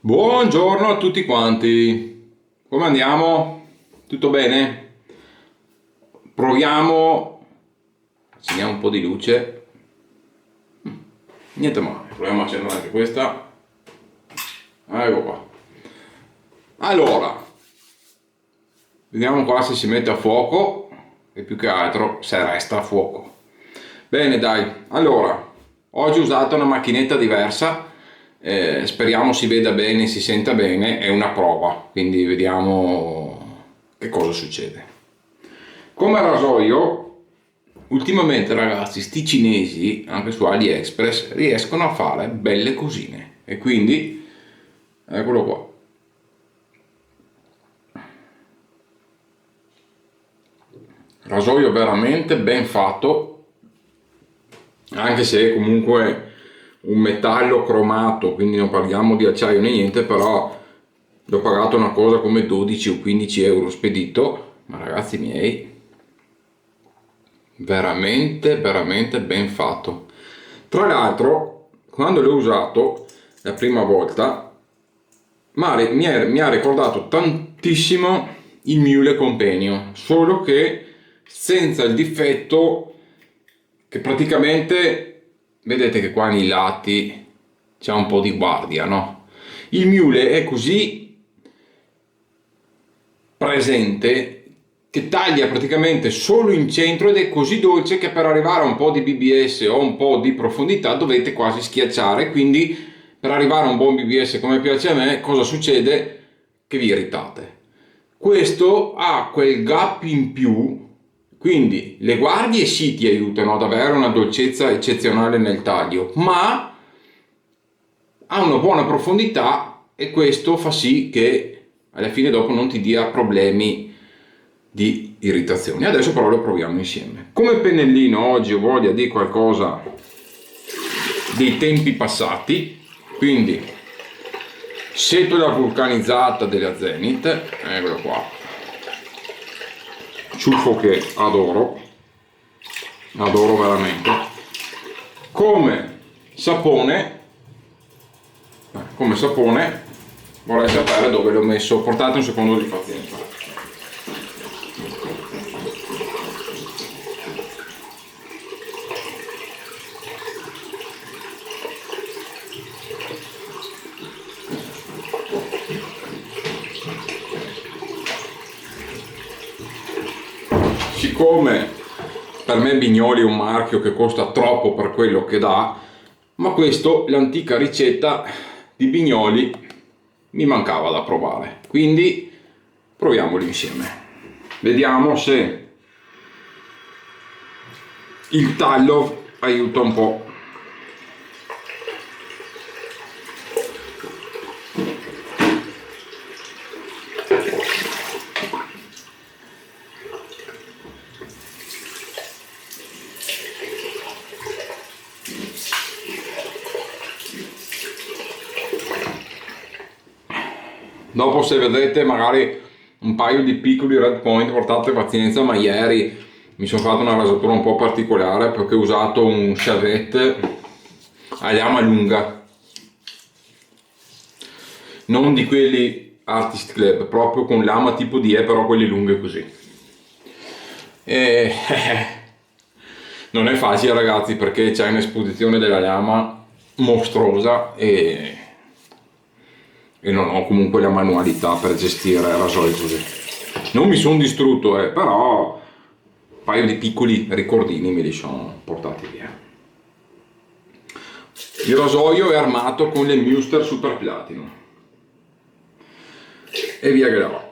Buongiorno a tutti quanti, come andiamo? Tutto bene? Proviamo, accendiamo un po' di luce, niente male, proviamo a accendere anche questa, ecco qua. Allora, vediamo qua se si mette a fuoco e più che altro se resta a fuoco. Bene dai, allora, oggi ho usato una macchinetta diversa, speriamo si veda bene, si senta bene, è una prova, quindi vediamo che cosa succede. Come rasoio, ultimamente ragazzi, sti cinesi, anche su AliExpress, riescono a fare belle cosine e quindi, eccolo qua. Rasoio veramente ben fatto, anche se è comunque un metallo cromato, quindi non parliamo di acciaio né niente, però l'ho pagato una cosa come 12 o 15 euro spedito, ma ragazzi miei, veramente veramente ben fatto. Tra l'altro, quando l'ho usato la prima volta, mi ha ricordato tantissimo il Miele Companion, solo che senza il difetto che praticamente, vedete che qua nei lati c'è un po' di guardia, no? Il Miele è così presente che taglia praticamente solo in centro ed è così dolce che per arrivare a un po' di BBS o un po' di profondità dovete quasi schiacciare, quindi per arrivare a un buon BBS come piace a me cosa succede? Che vi irritate. Questo ha quel gap in più, quindi le guardie sì ti aiutano ad avere una dolcezza eccezionale nel taglio, ma ha una buona profondità e questo fa sì che alla fine dopo non ti dia problemi di irritazione. Adesso però lo proviamo insieme. Come pennellino oggi ho voglia di qualcosa dei tempi passati, quindi setola vulcanizzata della Zenith, eccolo qua, ciuffo che adoro, adoro veramente. Come sapone vorrei sapere dove l'ho messo, portate un secondo di pazienza. Siccome per me Bignoli è un marchio che costa troppo per quello che dà, ma questo, l'antica ricetta di Bignoli, mi mancava da provare, quindi proviamoli insieme. Vediamo se il taglio aiuta un po'. Dopo se vedete magari un paio di piccoli red point portate pazienza, ma ieri mi sono fatto una rasatura un po' particolare perché ho usato un Chavette a lama lunga, non di quelli Artist Club, proprio con lama tipo DE, però quelli lunghe così. E non è facile ragazzi perché c'è un'esposizione della lama mostruosa e non ho comunque la manualità per gestire rasoi così. Non mi sono distrutto, però un paio di piccoli ricordini me li sono portati via. Il rasoio è armato con le Muster Super Platinum e via che la va.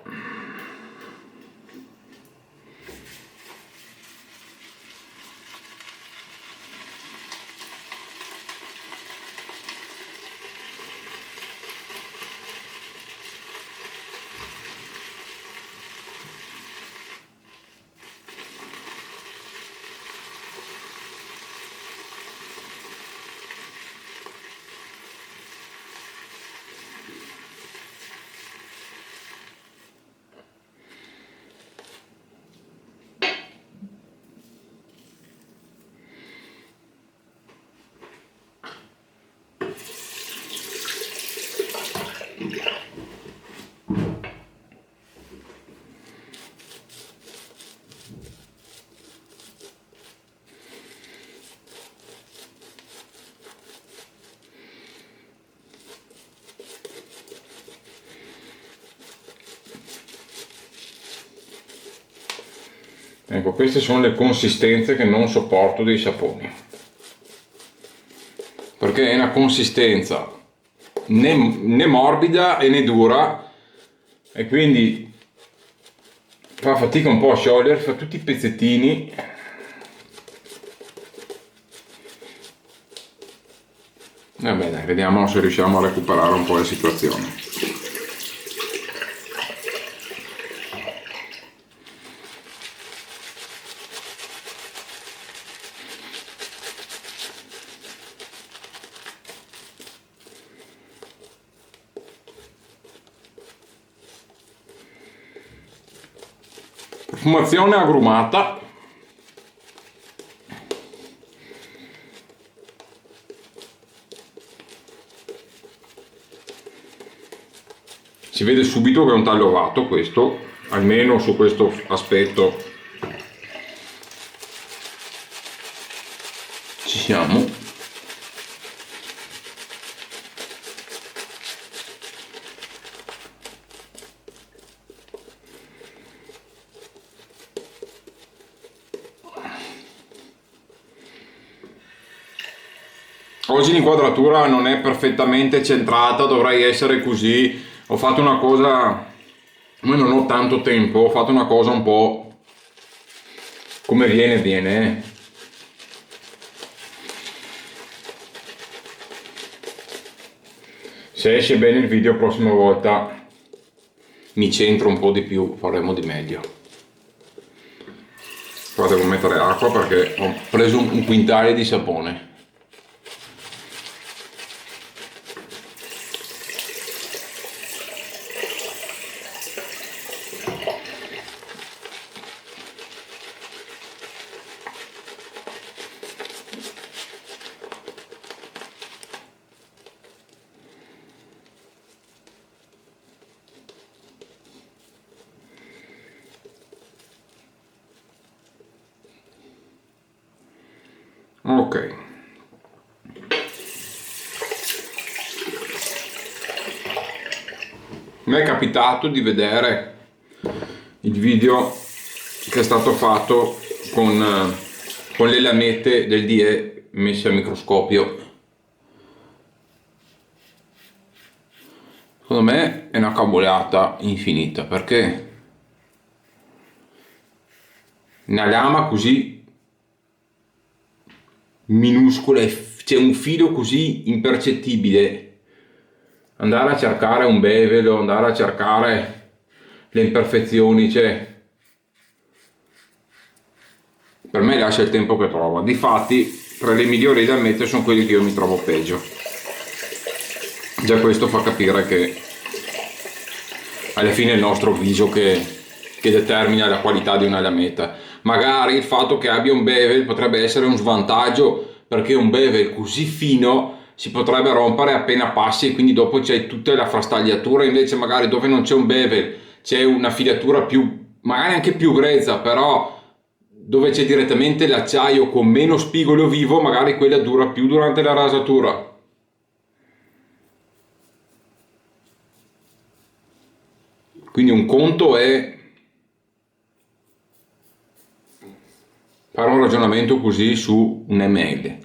Ecco, queste sono le consistenze che non sopporto dei saponi, perché è una consistenza né morbida e né dura, e quindi fa fatica un po' a sciogliere, fa tutti i pezzettini. Vabbè dai, vediamo se riusciamo a recuperare un po' la situazione. Profumazione agrumata. Si vede subito che è un taglio ovato questo, almeno su questo aspetto ci siamo. Oggi l'inquadratura non è perfettamente centrata, dovrei essere così. Ho fatto una cosa, ma non ho tanto tempo, ho fatto una cosa un po' come viene. Se esce bene il video, prossima volta mi centro un po' di più, faremo di meglio. Qua devo mettere acqua perché ho preso un quintale di sapone. Ok, mi è capitato di vedere il video che è stato fatto con le lamette del DE messe al microscopio. Secondo me è una cavolata infinita, perché una lama così minuscola, c'è un filo così impercettibile, andare a cercare un bevel o andare a cercare le imperfezioni, cioè per me lascia il tempo che trova. Difatti tra le migliori da mettere sono quelli che io mi trovo peggio. Già questo fa capire che alla fine è il nostro viso che determina la qualità di una lametta. Magari il fatto che abbia un bevel potrebbe essere un svantaggio, perché un bevel così fino si potrebbe rompere appena passi e quindi dopo c'è tutta la frastagliatura. Invece magari dove non c'è un bevel c'è una filatura più, magari anche più grezza, però dove c'è direttamente l'acciaio con meno spigolo vivo, magari quella dura più durante la rasatura. Quindi un conto è fare un ragionamento così su un ml,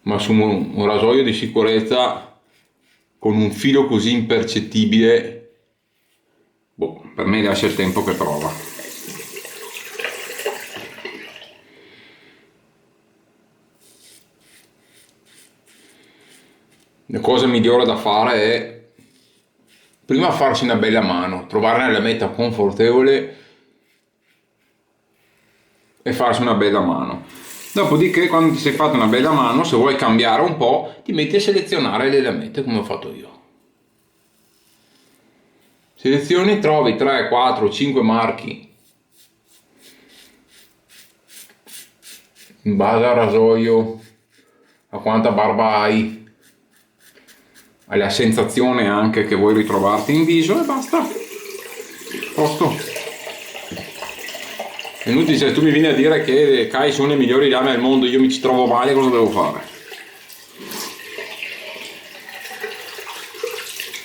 ma su un rasoio di sicurezza con un filo così impercettibile, boh, per me lascia il tempo che trova. La cosa migliore da fare è prima farsi una bella mano, trovare una lametta confortevole e farsi una bella mano. Dopodiché, quando ti sei fatto una bella mano, se vuoi cambiare un po', ti metti a selezionare le lamette come ho fatto io. Selezioni, trovi 3, 4, 5 marchi in base al rasoio, a quanta barba hai, alla sensazione anche che vuoi ritrovarti in viso, e basta. Posto. È inutile se tu mi vieni a dire che le Kai sono le migliori lame del mondo, io mi ci trovo male, cosa devo fare?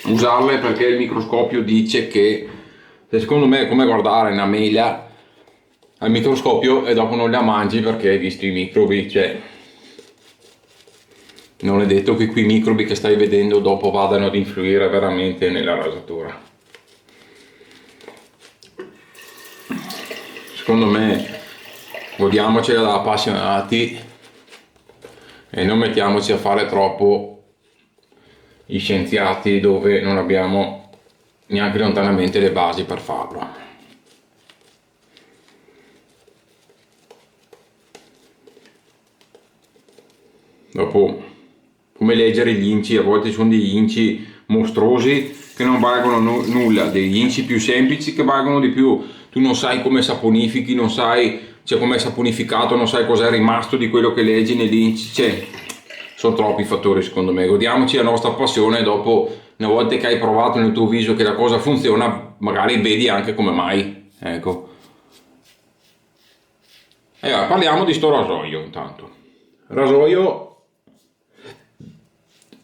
usarle, perché il microscopio dice che, secondo me è come guardare una mela al microscopio e dopo non la mangi perché hai visto i microbi, cioè non è detto che quei microbi che stai vedendo dopo vadano ad influire veramente nella rasatura. Secondo me godiamocela da appassionati e non mettiamoci a fare troppo gli scienziati dove non abbiamo neanche lontanamente le basi per farlo. Dopo, come leggere gli inci, a volte sono degli inci mostruosi che non valgono nulla, degli inci più semplici che valgono di più. Tu non sai come saponifichi, non sai, cioè, come è saponificato, non sai cosa è rimasto di quello che leggi negli inci, cioè, sono troppi fattori secondo me. Godiamoci la nostra passione e dopo, una volta che hai provato nel tuo viso che la cosa funziona, magari vedi anche come mai, ecco. E allora, parliamo di sto rasoio intanto. Rasoio,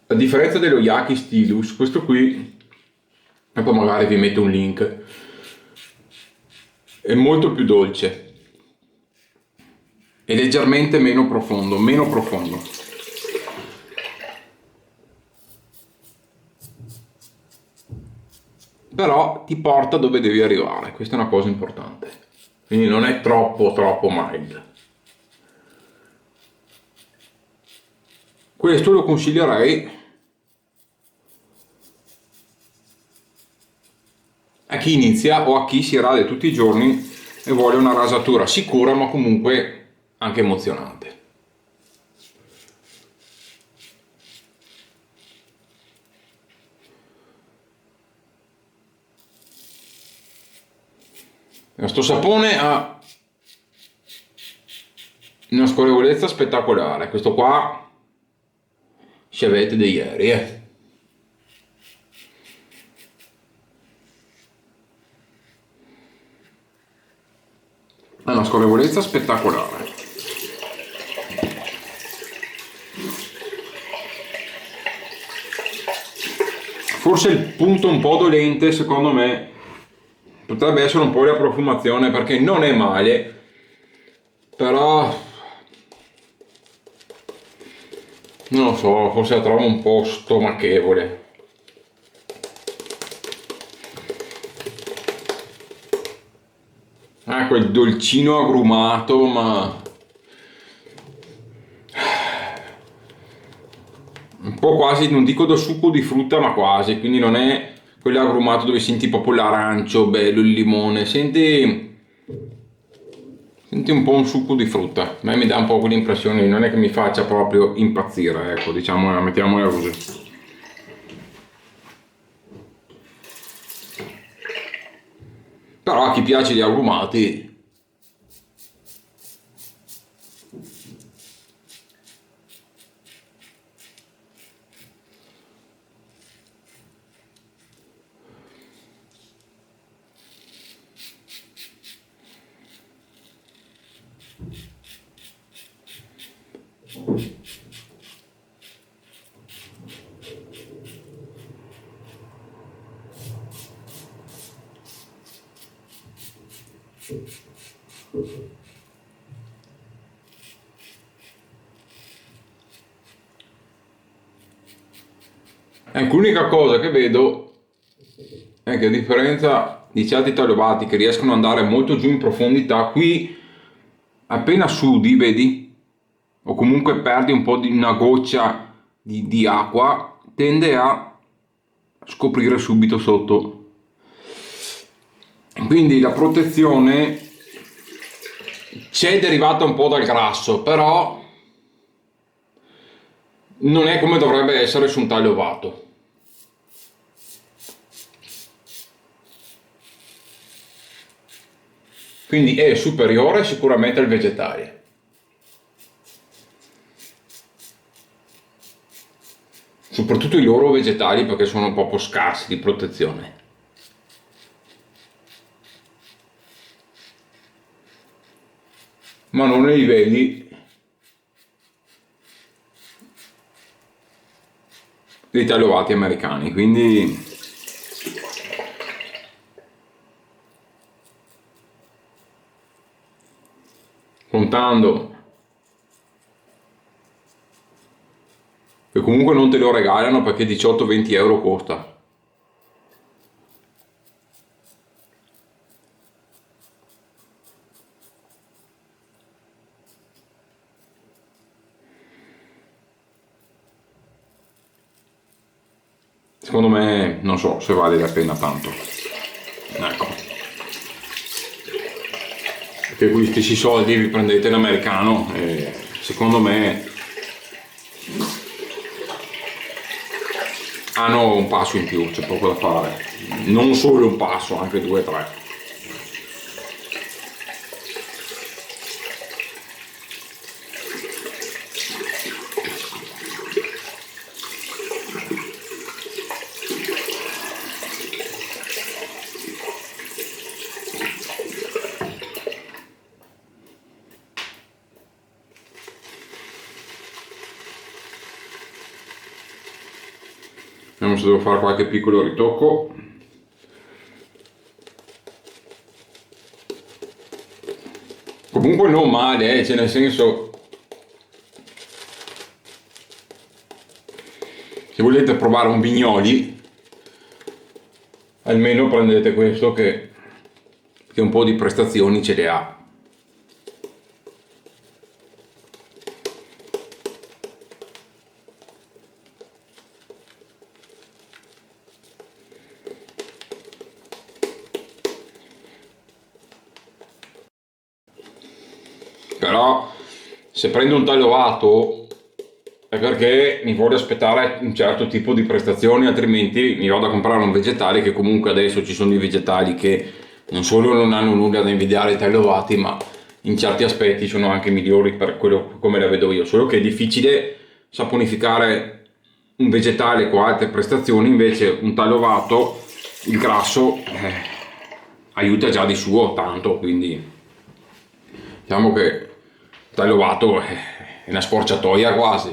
a differenza dello Yaki Stylus, questo qui, e poi magari vi metto un link, è molto più dolce e leggermente meno profondo, però ti porta dove devi arrivare, questa è una cosa importante, quindi non è troppo mild. Questo lo consiglierei a chi inizia o a chi si rade tutti i giorni e vuole una rasatura sicura ma comunque anche emozionante. Questo sapone ha una scorrevolezza spettacolare, questo qua ci avete di ieri, ha una scorrevolezza spettacolare. Forse il punto un po' dolente secondo me potrebbe essere un po' la profumazione, perché non è male, però non lo so, forse la trovo un po' stomachevole. Ah, quel dolcino agrumato, ma un po' quasi, non dico da succo di frutta, ma quasi, quindi non è quello agrumato dove senti proprio l'arancio, bello, il limone, senti un po' un succo di frutta. A me mi dà un po' quell'impressione, non è che mi faccia proprio impazzire, ecco, diciamo, mettiamola così. Però a chi piace gli agrumati, ecco, l'unica cosa che vedo è che a differenza di certi tagliovati che riescono ad andare molto giù in profondità, qui appena sudi, vedi, o comunque perdi un po' di una goccia di acqua, tende a scoprire subito sotto. Quindi la protezione c'è derivata un po' dal grasso, però non è come dovrebbe essere su un taglio ovato. Quindi è superiore sicuramente al vegetale. Soprattutto i loro vegetali, perché sono proprio scarsi di protezione. Ma non nei livelli dei tagliovati americani, quindi contando che comunque non te lo regalano perché 18-20 euro costa. Secondo me non so se vale la pena tanto, ecco, perché con gli stessi soldi vi prendete l'americano e secondo me hanno un passo in più, c'è poco da fare, non solo un passo, anche 2-3. Vediamo se devo fare qualche piccolo ritocco. Comunque non male, cioè nel senso, se volete provare un Vignoli, almeno prendete questo che un po' di prestazioni ce le ha. Però se prendo un taglio lato è perché mi voglio aspettare un certo tipo di prestazioni, altrimenti mi vado a comprare un vegetale, che comunque adesso ci sono dei vegetali che non solo non hanno nulla da invidiare ai tagliolati, ma in certi aspetti sono anche migliori per quello come la vedo io, solo che è difficile saponificare un vegetale con altre prestazioni, invece un tagliovato, il grasso aiuta già di suo tanto, quindi diciamo che il tagliovato è una scorciatoia quasi,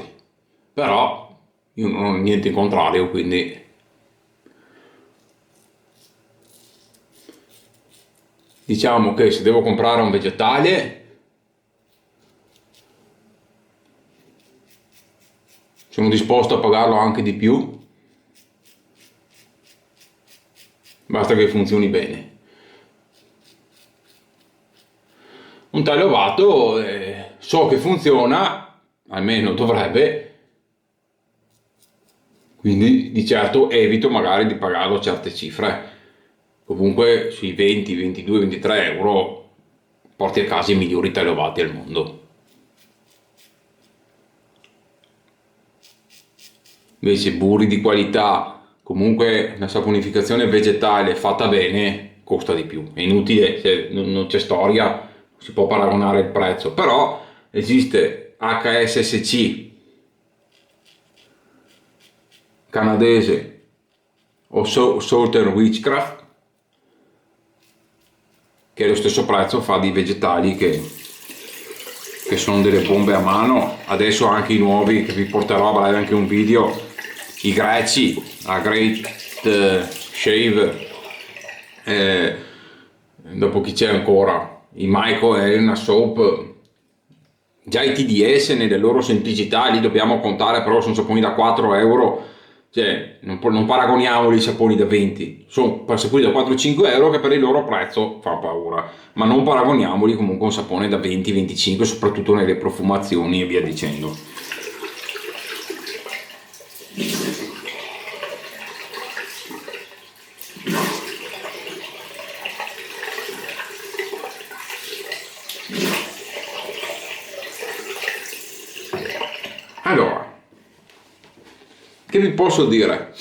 però io non ho niente in contrario, quindi diciamo che se devo comprare un vegetale sono disposto a pagarlo anche di più, basta che funzioni bene. Un tagliovato so che funziona, almeno dovrebbe, quindi di certo evito magari di pagarlo certe cifre. Comunque sui 20, 22, 23 euro porti a casa i migliori tagliovati al mondo. Invece burri di qualità, comunque una saponificazione vegetale fatta bene, costa di più. È inutile, se non c'è storia, si può paragonare il prezzo. Però esiste HSSC canadese o Southern Witchcraft, che allo stesso prezzo fa dei vegetali che sono delle bombe a mano. Adesso anche i nuovi, che vi porterò a breve anche un video, i greci, a Great Shave, dopo chi c'è ancora, i Michael Elena Soap, già i TDS nelle loro semplicità, lì dobbiamo contare, però sono saponi da 4 euro, cioè non paragoniamo i saponi da 20, sono saponi da 4-5 euro che per il loro prezzo fa paura, ma non paragoniamoli comunque a un sapone da 20-25, soprattutto nelle profumazioni e via dicendo. Allora, che vi posso dire?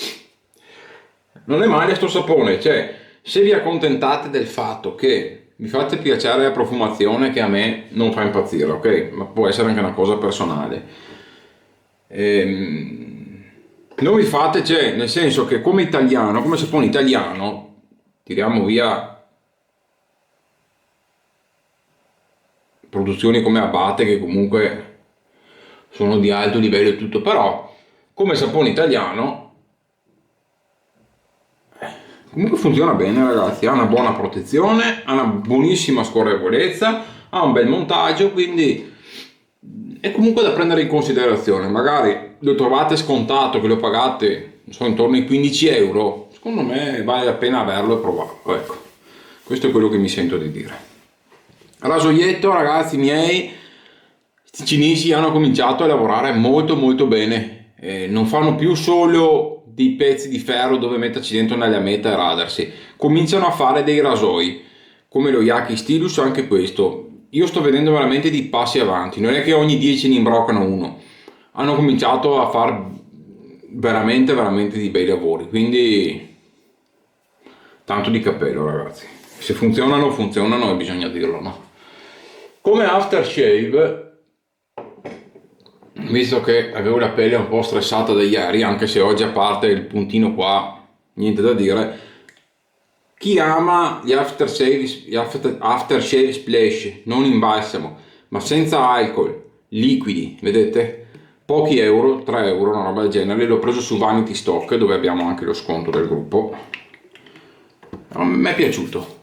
Non è male sto sapone, cioè se vi accontentate del fatto che vi fate piacere la profumazione, che a me non fa impazzire, ok? Ma può essere anche una cosa personale. Non vi fate, cioè, nel senso che come italiano, come sapone italiano, tiriamo via produzioni come Abate, che comunque sono di alto livello e tutto, però come sapone italiano comunque funziona bene, ragazzi, ha una buona protezione, ha una buonissima scorrevolezza, ha un bel montaggio, quindi è comunque da prendere in considerazione. Magari lo trovate scontato che lo pagate, non so, intorno ai 15 euro, secondo me vale la pena averlo e provarlo, ecco. Questo è quello che mi sento di dire. Rasoietto, ragazzi miei, i cinesi hanno cominciato a lavorare molto molto bene. Non fanno più solo dei pezzi di ferro dove metterci dentro una lametta e radersi, cominciano a fare dei rasoi come lo Yaki Stylus. Anche questo io sto vedendo veramente dei passi avanti, non è che ogni 10 ne imbroccano uno, hanno cominciato a fare veramente veramente di bei lavori, quindi tanto di cappello, ragazzi. Se funzionano funzionano e bisogna dirlo, no? Come aftershave, visto che avevo la pelle un po' stressata da ieri, anche se oggi, a parte il puntino qua, niente da dire, chi ama gli aftershave splash, non in balsamo, ma senza alcol, liquidi, vedete? Pochi euro, 3 euro, una roba del genere, l'ho preso su Vanity Stock, dove abbiamo anche lo sconto del gruppo. A me è piaciuto.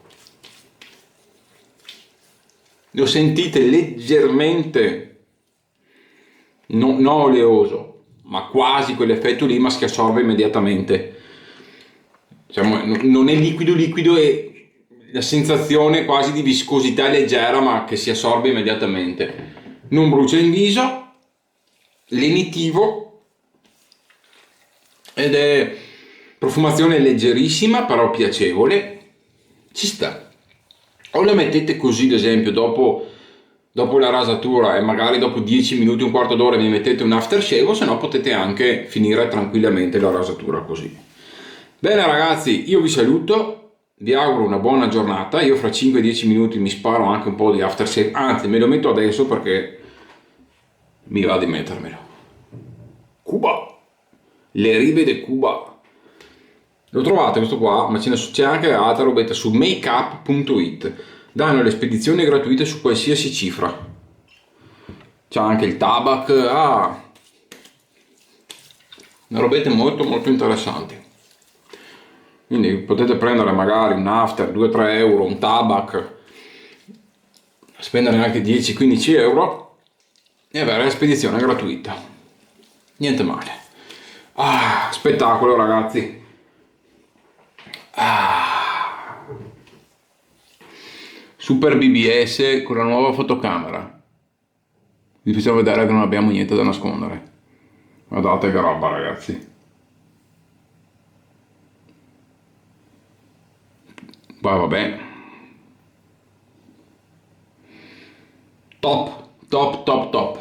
Lo sentite leggermente non oleoso, ma quasi quell'effetto lì, ma si assorbe immediatamente. Diciamo, non è liquido liquido, e la sensazione quasi di viscosità leggera, ma che si assorbe immediatamente. Non brucia in viso, lenitivo, ed è profumazione leggerissima però piacevole, ci sta. O la mettete così, ad esempio, dopo la rasatura, e magari dopo 10 minuti, un quarto d'ora vi mettete un aftershave, o se no potete anche finire tranquillamente la rasatura così. Bene ragazzi, io vi saluto, vi auguro una buona giornata. Io fra 5-10 minuti mi sparo anche un po' di aftershave, anzi me lo metto adesso perché mi va di mettermelo. Cuba, le rive di Cuba. Lo trovate questo qua, ma c'è anche altra robetta su makeup.it. Danno le spedizioni gratuite su qualsiasi cifra. C'è anche il tabac, una robette molto molto interessanti. Quindi potete prendere magari un after 2-3 euro, un tabac, spendere anche 10-15 euro e avere la spedizione gratuita. Niente male. Spettacolo ragazzi. Super BBS con la nuova fotocamera. Vi facciamo vedere che non abbiamo niente da nascondere. Guardate che roba ragazzi. Vabbè. Top.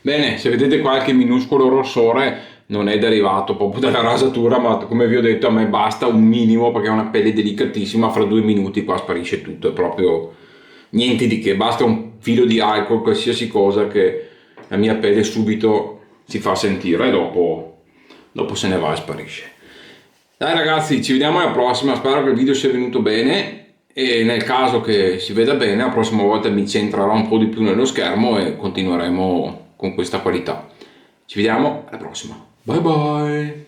Bene, se vedete qualche minuscolo rossore non è derivato proprio dalla rasatura, ma come vi ho detto a me basta un minimo, perché è una pelle delicatissima, fra 2 minuti qua sparisce tutto, è proprio niente di che, basta un filo di alcol, qualsiasi cosa, che la mia pelle subito si fa sentire e dopo se ne va e sparisce. Dai ragazzi, ci vediamo alla prossima, spero che il video sia venuto bene, e nel caso che si veda bene, la prossima volta mi centrerò un po' di più nello schermo e continueremo con questa qualità. Ci vediamo alla prossima. Bye bye!